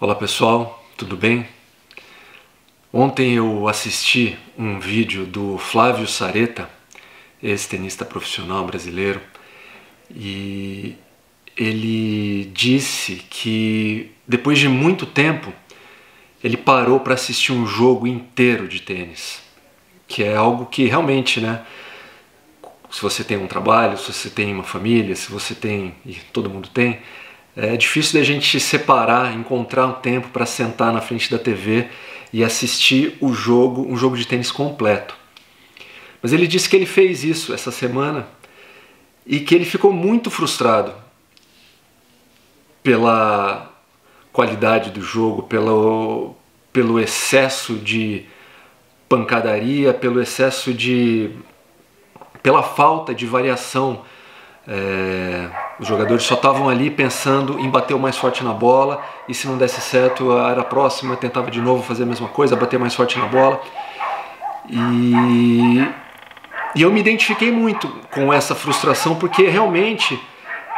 Olá pessoal, tudo bem? Ontem eu assisti um vídeo do Flávio Sareta, ex-tenista profissional brasileiro, e ele disse que depois de muito tempo ele parou para assistir um jogo inteiro de tênis, que é algo que realmente, né? Se você tem um trabalho, se você tem uma família, se você tem, e todo mundo tem, é difícil da gente separar, encontrar um tempo para sentar na frente da TV e assistir um jogo de tênis completo. Mas ele disse que ele fez isso essa semana e que ele ficou muito frustrado pela qualidade do jogo, pelo excesso de pancadaria, pela falta de variação. Os jogadores só estavam ali pensando em bater o mais forte na bola, e se não desse certo, era a próxima, tentava de novo fazer a mesma coisa, bater mais forte na bola. E eu me identifiquei muito com essa frustração, porque realmente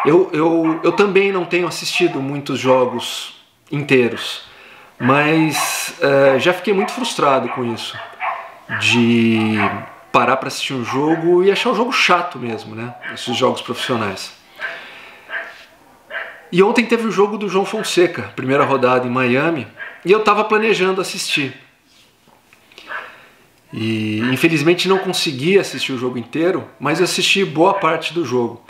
eu também não tenho assistido muitos jogos inteiros, mas já fiquei muito frustrado com isso, de parar para assistir um jogo e achar o jogo chato mesmo, né? Esses jogos profissionais. E ontem teve o jogo do João Fonseca, primeira rodada em Miami, e eu estava planejando assistir. E infelizmente não consegui assistir o jogo inteiro, mas eu assisti boa parte do jogo.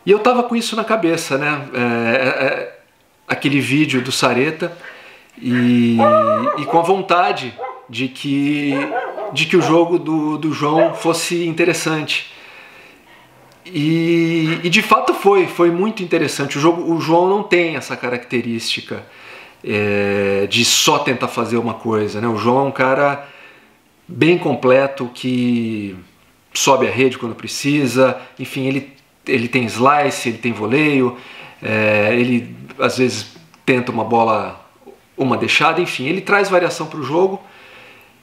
E eu estava com isso na cabeça, né? Aquele vídeo do Sareta e com a vontade de que o jogo do João fosse interessante. E de fato foi muito interessante. O João não tem essa característica de só tentar fazer uma coisa, né? O João é um cara bem completo, que sobe a rede quando precisa, enfim, ele tem slice, ele tem voleio, ele às vezes tenta uma bola, uma deixada, enfim, ele traz variação para o jogo.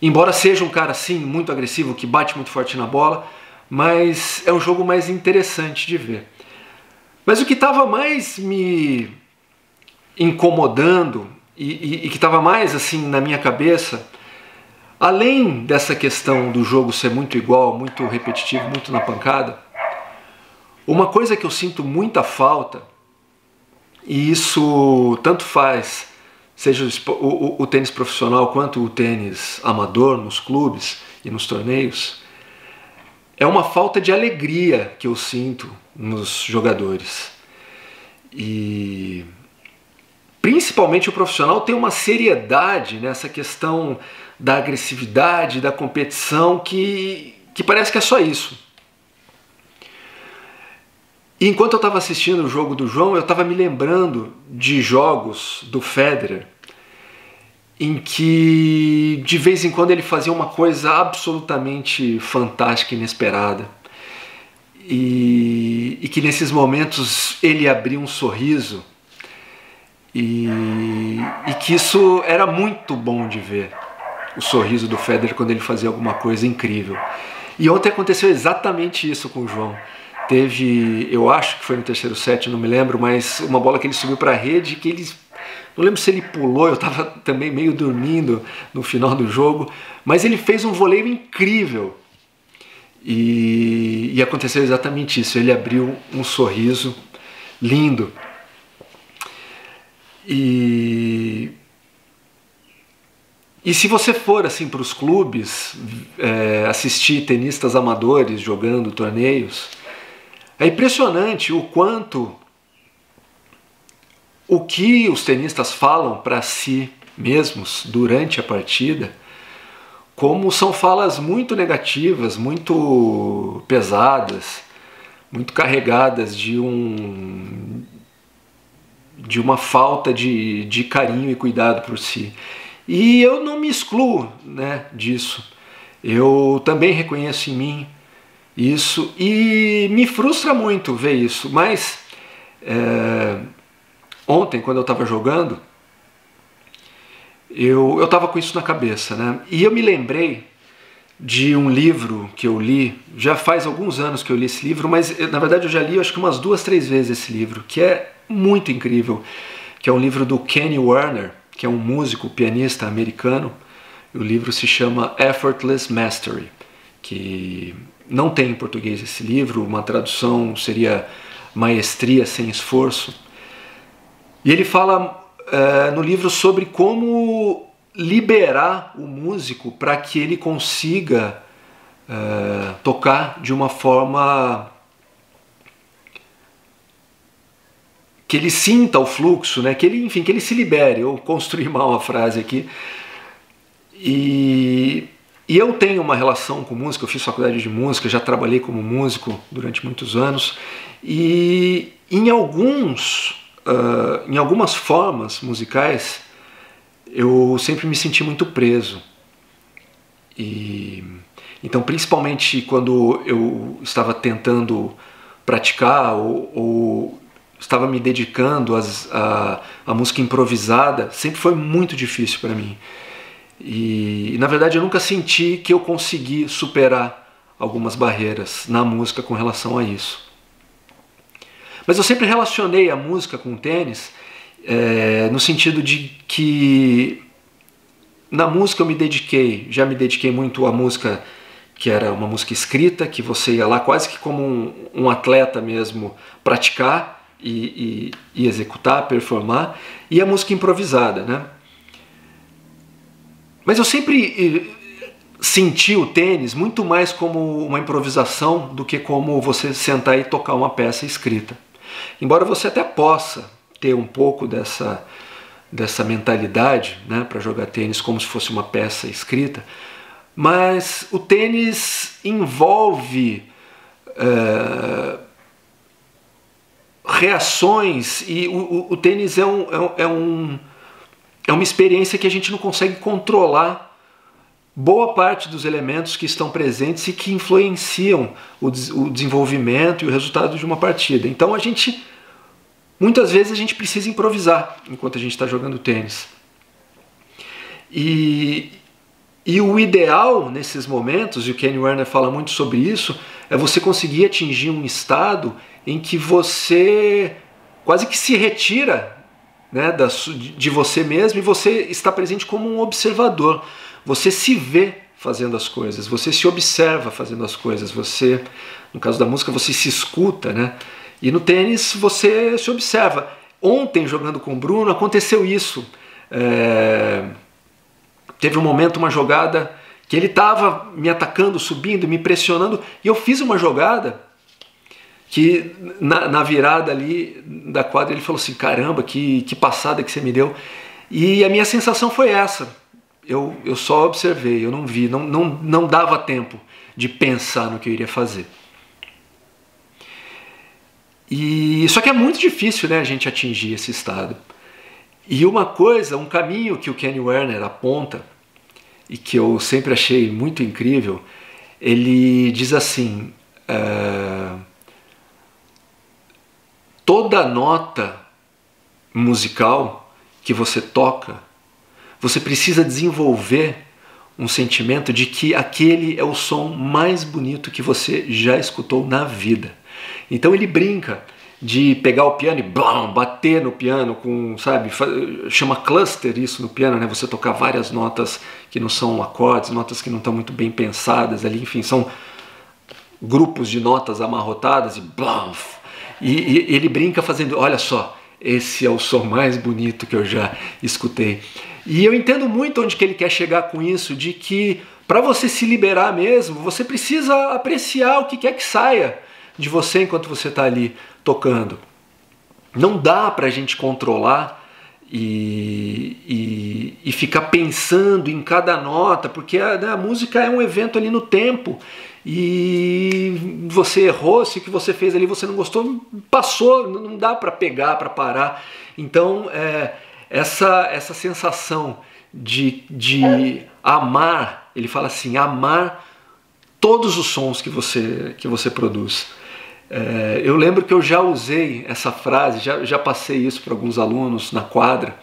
Embora seja um cara, sim, muito agressivo, que bate muito forte na bola, mas é um jogo mais interessante de ver. Mas o que estava mais me incomodando e que estava mais assim na minha cabeça, além dessa questão do jogo ser muito igual, muito repetitivo, muito na pancada, uma coisa que eu sinto muita falta, e isso tanto faz seja o tênis profissional quanto o tênis amador nos clubes e nos torneios, é uma falta de alegria que eu sinto nos jogadores. E principalmente o profissional tem uma seriedade nessa questão da agressividade, da competição, que parece que é só isso. E enquanto eu estava assistindo o jogo do João, eu estava me lembrando de jogos do Federer, em que de vez em quando ele fazia uma coisa absolutamente fantástica, inesperada, e que nesses momentos ele abria um sorriso, e que isso era muito bom de ver, o sorriso do Federer quando ele fazia alguma coisa incrível. E ontem aconteceu exatamente isso com o João. Teve, eu acho que foi no terceiro set, não me lembro, mas uma bola que ele subiu para a rede, que ele, não lembro se ele pulou, eu estava também meio dormindo no final do jogo, mas ele fez um voleio incrível. E aconteceu exatamente isso, ele abriu um sorriso lindo. E se você for assim para os clubes, assistir tenistas amadores jogando torneios, é impressionante o que os tenistas falam para si mesmos durante a partida, como são falas muito negativas, muito pesadas, muito carregadas de uma falta de carinho e cuidado por si. E eu não me excluo, né, disso. Eu também reconheço em mim isso e me frustra muito ver isso. Mas ontem, quando eu estava jogando, eu estava com isso na cabeça, né? E eu me lembrei de um livro que eu li, já faz alguns anos que eu li esse livro, mas na verdade eu já li acho que umas 2, 3 vezes esse livro, que é muito incrível, que é um livro do Kenny Werner, que é um músico, pianista americano. O livro se chama Effortless Mastery, que não tem em português esse livro, uma tradução seria Maestria Sem Esforço. E ele fala no livro sobre como liberar o músico para que ele consiga tocar de uma forma que ele sinta o fluxo, né? Que ele, enfim, que ele se libere. Eu construí mal a frase aqui. E eu tenho uma relação com música, eu fiz faculdade de música, já trabalhei como músico durante muitos anos, e em algumas formas musicais eu sempre me senti muito preso. Então, principalmente quando eu estava tentando praticar ou estava me dedicando à música improvisada, sempre foi muito difícil para mim. E na verdade eu nunca senti que eu consegui superar algumas barreiras na música com relação a isso. Mas eu sempre relacionei a música com o tênis no sentido de que na música eu já me dediquei muito à música que era uma música escrita, que você ia lá quase que como um atleta mesmo praticar e executar, performar, e a música improvisada, né? Mas eu sempre senti o tênis muito mais como uma improvisação do que como você sentar e tocar uma peça escrita. Embora você até possa ter um pouco dessa mentalidade, né, para jogar tênis como se fosse uma peça escrita, mas o tênis envolve reações e o tênis é uma experiência que a gente não consegue controlar boa parte dos elementos que estão presentes e que influenciam o desenvolvimento e o resultado de uma partida. Então muitas vezes a gente precisa improvisar enquanto a gente está jogando tênis. E o ideal nesses momentos, e o Kenny Werner fala muito sobre isso, é você conseguir atingir um estado em que você quase que se retira, né, de você mesmo, e você está presente como um observador. Você se vê fazendo as coisas, você se observa fazendo as coisas, você, no caso da música, você se escuta, né? E no tênis você se observa. Ontem, jogando com o Bruno, aconteceu isso. Teve um momento, uma jogada, que ele estava me atacando, subindo, me pressionando, e eu fiz uma jogada que na virada ali da quadra ele falou assim, caramba, que passada que você me deu. E a minha sensação foi essa, eu só observei, eu não vi, não dava tempo de pensar no que eu iria fazer. Só que é muito difícil, né, a gente atingir esse estado. E um caminho que o Kenny Werner aponta, e que eu sempre achei muito incrível, ele diz assim, toda nota musical que você toca, você precisa desenvolver um sentimento de que aquele é o som mais bonito que você já escutou na vida. Então ele brinca de pegar o piano e blum, bater no piano com, sabe, chama cluster isso no piano, né? Você tocar várias notas que não são acordes, notas que não estão muito bem pensadas ali, enfim, são grupos de notas amarrotadas e blum. E ele brinca fazendo, olha só, esse é o som mais bonito que eu já escutei. E eu entendo muito onde que ele quer chegar com isso, de que para você se liberar mesmo, você precisa apreciar o que quer que saia de você enquanto você está ali tocando. Não dá para a gente controlar e ficar pensando em cada nota, porque a música é um evento ali no tempo, e você errou, se o que você fez ali você não gostou, passou, não dá para pegar, para parar. Então essa sensação de amar, ele fala assim, amar todos os sons que você produz. Eu lembro que eu já usei essa frase, já passei isso para alguns alunos na quadra,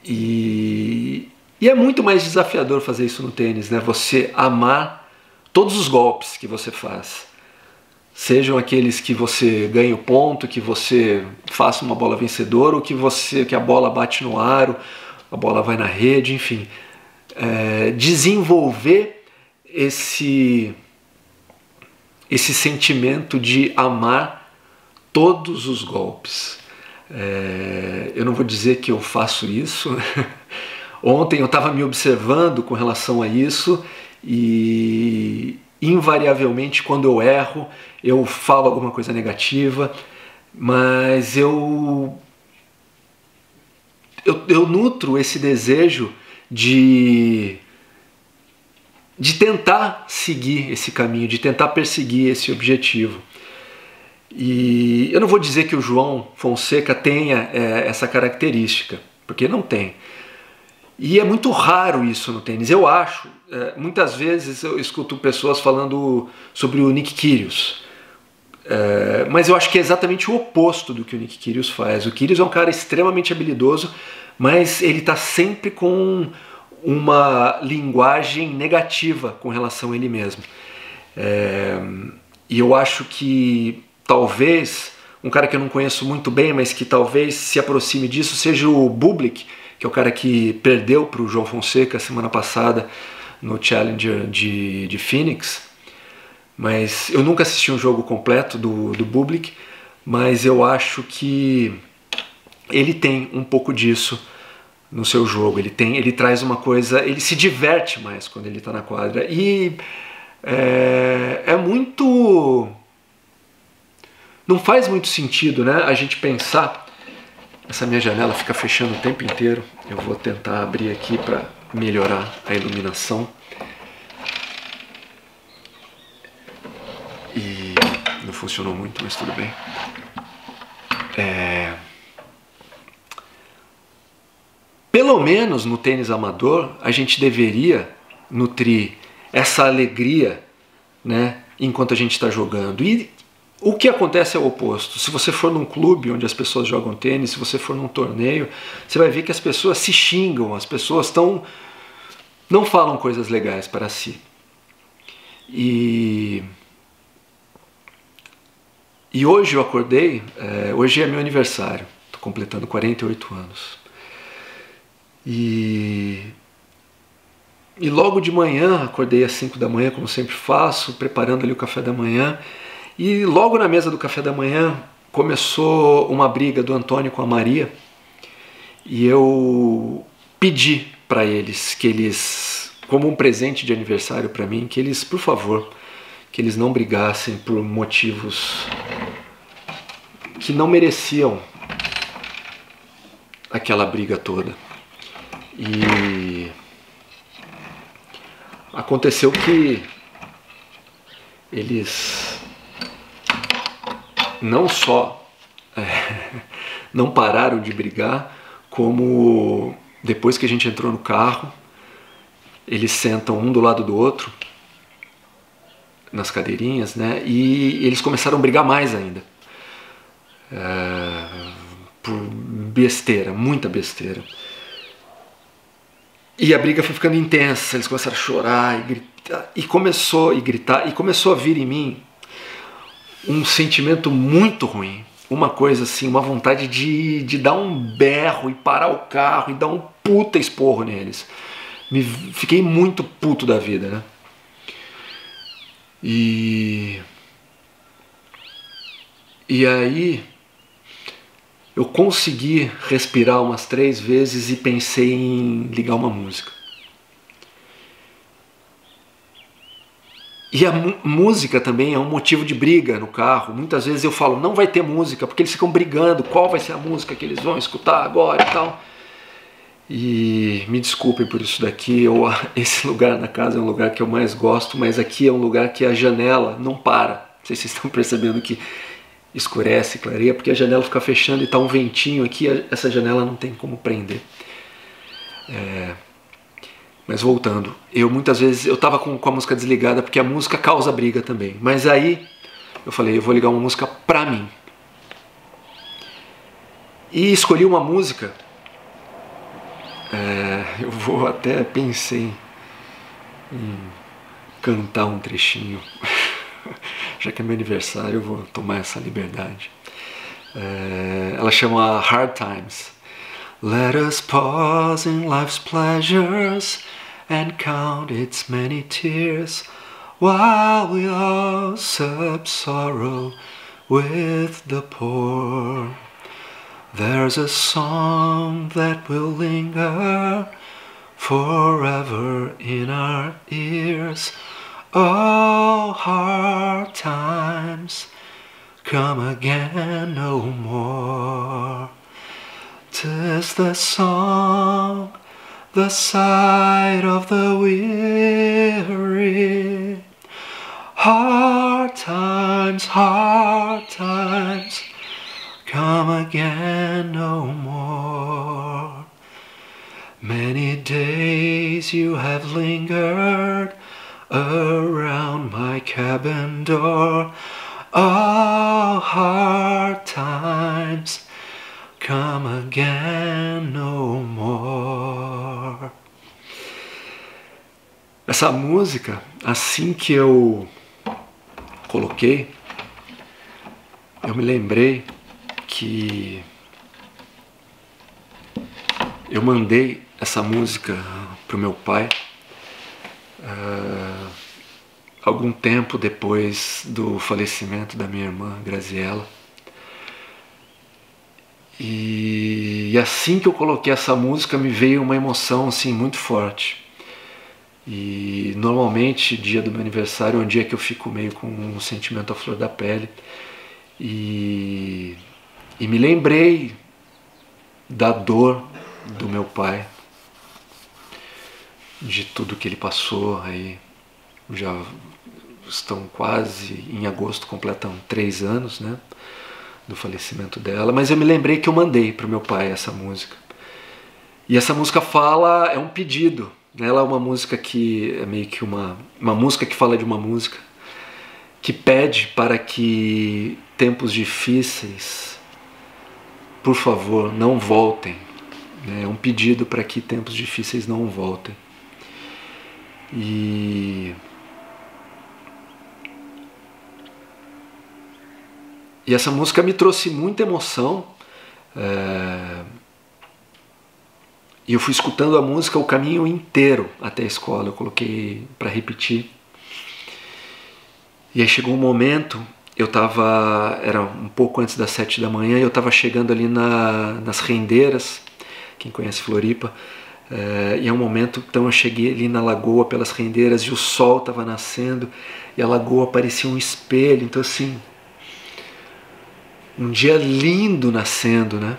e é muito mais desafiador fazer isso no tênis, né? Você amar todos os golpes que você faz, sejam aqueles que você ganha o ponto, que você faça uma bola vencedora, ou que a bola bate no aro, a bola vai na rede, enfim. Desenvolver esse sentimento de amar todos os golpes. Eu não vou dizer que eu faço isso. Ontem eu estava me observando com relação a isso e invariavelmente quando eu erro eu falo alguma coisa negativa, mas eu nutro esse desejo de tentar seguir esse caminho, de tentar perseguir esse objetivo. E eu não vou dizer que o João Fonseca tenha essa característica, porque não tem. E é muito raro isso no tênis, eu acho. Muitas vezes eu escuto pessoas falando sobre o Nick Kyrgios, mas eu acho que é exatamente o oposto do que o Nick Kyrgios faz. O Kyrgios é um cara extremamente habilidoso, mas ele está sempre com uma linguagem negativa com relação a ele mesmo. E eu acho que talvez, um cara que eu não conheço muito bem, mas que talvez se aproxime disso, seja o Bublik, que é o cara que perdeu para o João Fonseca semana passada no Challenger de Phoenix. Mas eu nunca assisti um jogo completo do Bublik, mas eu acho que ele tem um pouco disso no seu jogo. Ele traz uma coisa, ele se diverte mais quando ele está na quadra. E é muito... Não faz muito sentido, né, a gente pensar... Essa minha janela fica fechando o tempo inteiro. Eu vou tentar abrir aqui para melhorar a iluminação. E não funcionou muito, mas tudo bem. Pelo menos no tênis amador, a gente deveria nutrir essa alegria, né, enquanto a gente está jogando. E o que acontece é o oposto. Se você for num clube onde as pessoas jogam tênis, se você for num torneio, você vai ver que as pessoas se xingam, as pessoas não falam coisas legais para si. E hoje eu acordei, hoje é meu aniversário, estou completando 48 anos. E logo de manhã, acordei às 5 da manhã, como sempre faço, preparando ali o café da manhã. E logo na mesa do café da manhã começou uma briga do Antônio com a Maria. E eu pedi para eles que eles, como um presente de aniversário para mim, que eles, por favor, que eles não brigassem por motivos que não mereciam aquela briga toda. E aconteceu que eles não só não pararam de brigar, como depois que a gente entrou no carro, eles sentam um do lado do outro nas cadeirinhas, né? E eles começaram a brigar mais ainda. Por besteira, muita besteira. E a briga foi ficando intensa, eles começaram a chorar e gritar, e começou a vir em mim um sentimento muito ruim, uma coisa assim, uma vontade de dar um berro e parar o carro e dar um puta esporro neles. Fiquei muito puto da vida, né? E aí eu consegui respirar umas 3 vezes e pensei em ligar uma música. E a música também é um motivo de briga no carro. Muitas vezes eu falo, não vai ter música, porque eles ficam brigando, qual vai ser a música que eles vão escutar agora e tal. E me desculpem por isso daqui, esse lugar na casa é um lugar que eu mais gosto, mas aqui é um lugar que a janela não para. Não sei se vocês estão percebendo que escurece, clareia, porque a janela fica fechando e tá um ventinho aqui, essa janela não tem como prender. Mas voltando, muitas vezes eu tava com a música desligada porque a música causa briga também. Mas aí eu falei, eu vou ligar uma música pra mim. E escolhi uma música, eu vou até pensei em cantar um trechinho. Já que é meu aniversário, eu vou tomar essa liberdade. Ela chama Hard Times. Let us pause in life's pleasures and count its many tears, while we all sup sorrow with the poor. There's a song that will linger forever in our ears. Oh, hard times come again no more. 'Tis the song, the sight of the weary. Hard times come again no more. Many days you have lingered around my cabin door. Oh, hard times come again no more. Essa música, assim que eu coloquei, eu me lembrei que eu mandei essa música pro meu pai algum tempo depois do falecimento da minha irmã Graziella. E assim que eu coloquei essa música me veio uma emoção assim muito forte. E normalmente dia do meu aniversário é um dia que eu fico meio com um sentimento à flor da pele. E me lembrei da dor do meu pai, de tudo que ele passou. Aí já estão quase, em agosto completam 3 anos, né, do falecimento dela. Mas eu me lembrei que eu mandei para o meu pai essa música. E essa música fala, é um pedido, né? Ela é uma música que é meio que uma música que fala de uma música, que pede para que tempos difíceis, por favor, não voltem. É um pedido para que tempos difíceis não voltem. E essa música me trouxe muita emoção. E eu fui escutando a música o caminho inteiro até a escola. Eu coloquei para repetir. E aí chegou um momento, era um pouco antes das 7 da manhã, e eu estava chegando ali nas Rendeiras, quem conhece Floripa, e é um momento, então eu cheguei ali na lagoa pelas Rendeiras e o sol estava nascendo e a lagoa parecia um espelho. Então assim, um dia lindo nascendo, né?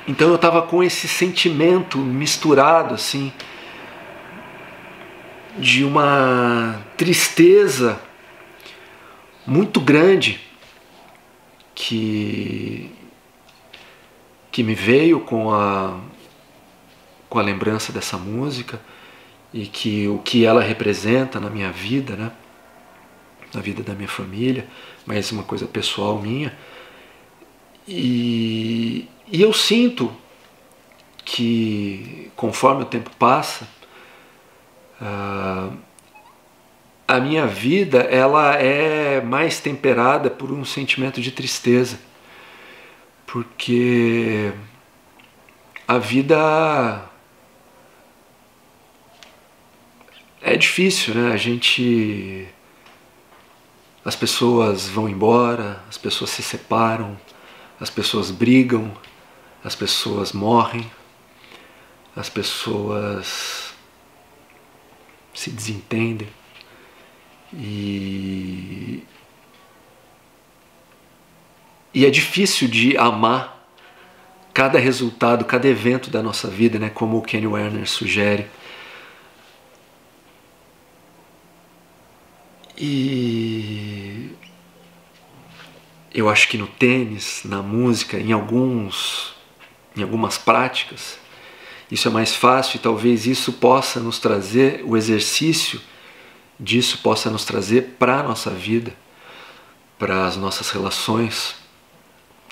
Então eu estava com esse sentimento misturado, assim, de uma tristeza muito grande que me veio com a lembrança dessa música e o que ela representa na minha vida, né? Na vida da minha família, mas uma coisa pessoal minha. E eu sinto que, conforme o tempo passa, a minha vida ela é mais temperada por um sentimento de tristeza, porque a vida é difícil, né? As pessoas vão embora, as pessoas se separam, as pessoas brigam, as pessoas morrem, as pessoas se desentendem. E é difícil de amar cada resultado, cada evento da nossa vida, né? Como o Kenny Werner sugere. E eu acho que no tênis, na música, em algumas práticas, isso é mais fácil, e talvez isso possa nos trazer, o exercício disso possa nos trazer para a nossa vida, para as nossas relações,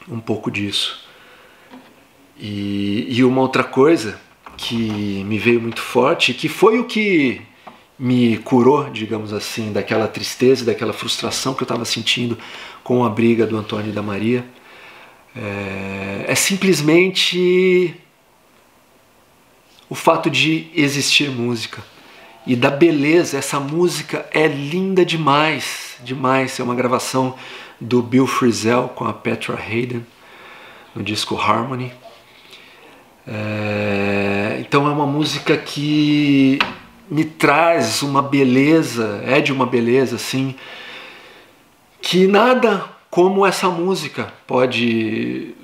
um pouco disso. E uma outra coisa que me veio muito forte, que foi o que me curou, digamos assim, daquela tristeza, daquela frustração que eu estava sentindo com a briga do Antônio e da Maria. É simplesmente o fato de existir música e da beleza. Essa música é linda demais, demais. É uma gravação do Bill Frisell com a Petra Haden no disco Harmony. Então é uma música que me traz uma beleza, é de uma beleza assim, que nada como essa música pode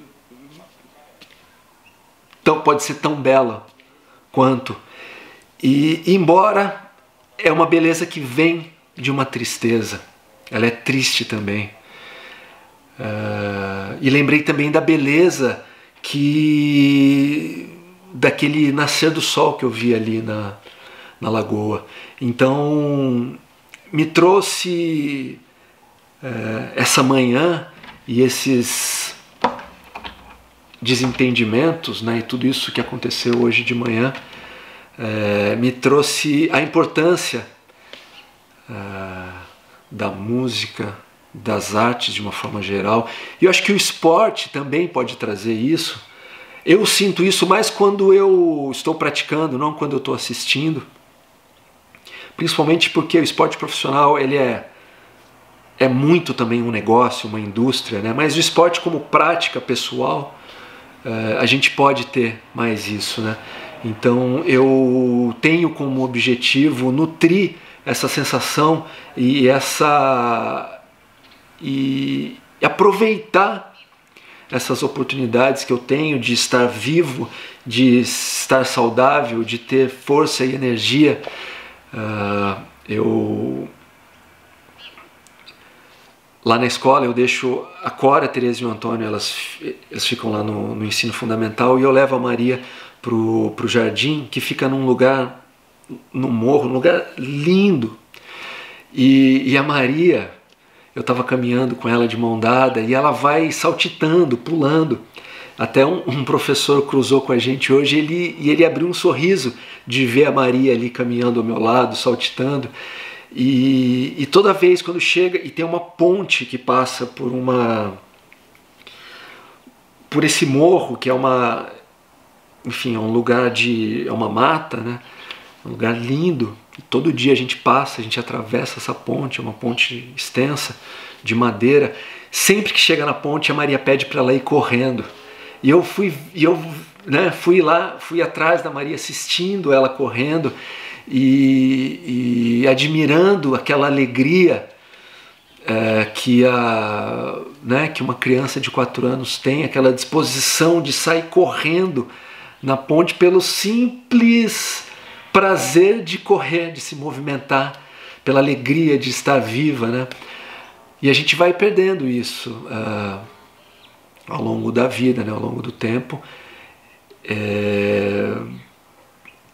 ser tão bela quanto. E embora é uma beleza que vem de uma tristeza, ela é triste também. E lembrei também da beleza daquele nascer do sol que eu vi ali na lagoa. Então me trouxe essa manhã e esses desentendimentos, né, e tudo isso que aconteceu hoje de manhã, me trouxe a importância da música, das artes de uma forma geral. E eu acho que o esporte também pode trazer isso. Eu sinto isso mais quando eu estou praticando, não quando eu estou assistindo. Principalmente porque o esporte profissional ele é muito também um negócio, uma indústria, né? Mas o esporte como prática pessoal, a gente pode ter mais isso, né? Então eu tenho como objetivo nutrir essa sensação e aproveitar essas oportunidades que eu tenho de estar vivo, de estar saudável, de ter força e energia. Lá na escola eu deixo a Cora, a Tereza e o Antônio, elas ficam lá no ensino fundamental, e eu levo a Maria pro jardim, que fica num lugar, no morro, num lugar lindo. E a Maria, eu estava caminhando com ela de mão dada e ela vai saltitando, pulando. Até um professor cruzou com a gente hoje e ele abriu um sorriso de ver a Maria ali caminhando ao meu lado, saltitando. E toda vez quando chega, e tem uma ponte que passa por esse morro, que é enfim, é um lugar é uma mata, né? Um lugar lindo. E todo dia a gente passa, a gente atravessa essa ponte, é uma ponte extensa, de madeira. Sempre que chega na ponte, a Maria pede para ela ir correndo. E eu fui lá, fui atrás da Maria, assistindo ela correndo e admirando aquela alegria que uma criança de 4 anos tem, aquela disposição de sair correndo na ponte pelo simples prazer de correr, de se movimentar, pela alegria de estar viva, né? E a gente vai perdendo isso ao longo da vida, né? Ao longo do tempo.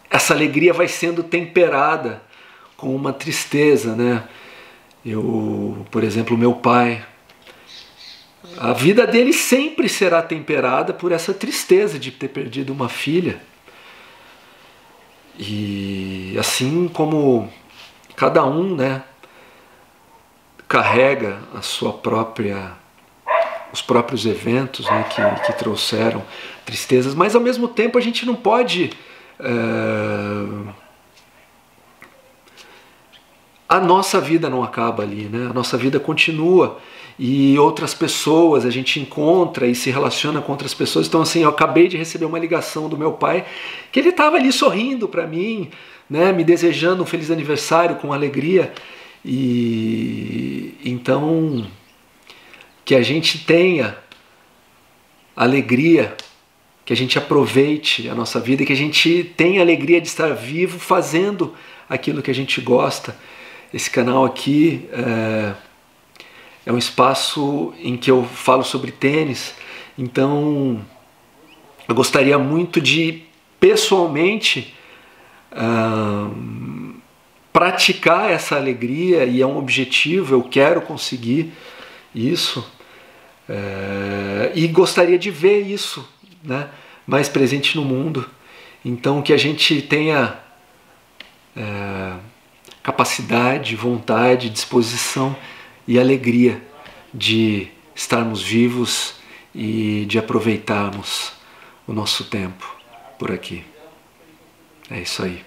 Essa alegria vai sendo temperada com uma tristeza, né? Por exemplo, meu pai, a vida dele sempre será temperada por essa tristeza de ter perdido uma filha. E assim como cada um, né, carrega os próprios eventos, né, que trouxeram tristezas, mas ao mesmo tempo a gente não pode a nossa vida não acaba ali, né? A nossa vida continua e outras pessoas a gente encontra e se relaciona com outras pessoas. Então assim, eu acabei de receber uma ligação do meu pai, que ele estava ali sorrindo para mim, né? Me desejando um feliz aniversário com alegria. E então que a gente tenha alegria, que a gente aproveite a nossa vida, que a gente tenha a alegria de estar vivo fazendo aquilo que a gente gosta. Esse canal aqui é um espaço em que eu falo sobre tênis, então eu gostaria muito de pessoalmente praticar essa alegria, e é um objetivo, eu quero conseguir isso, e gostaria de ver isso, né, mais presente no mundo. Então que a gente tenha capacidade, vontade, disposição e alegria de estarmos vivos e de aproveitarmos o nosso tempo por aqui. É isso aí.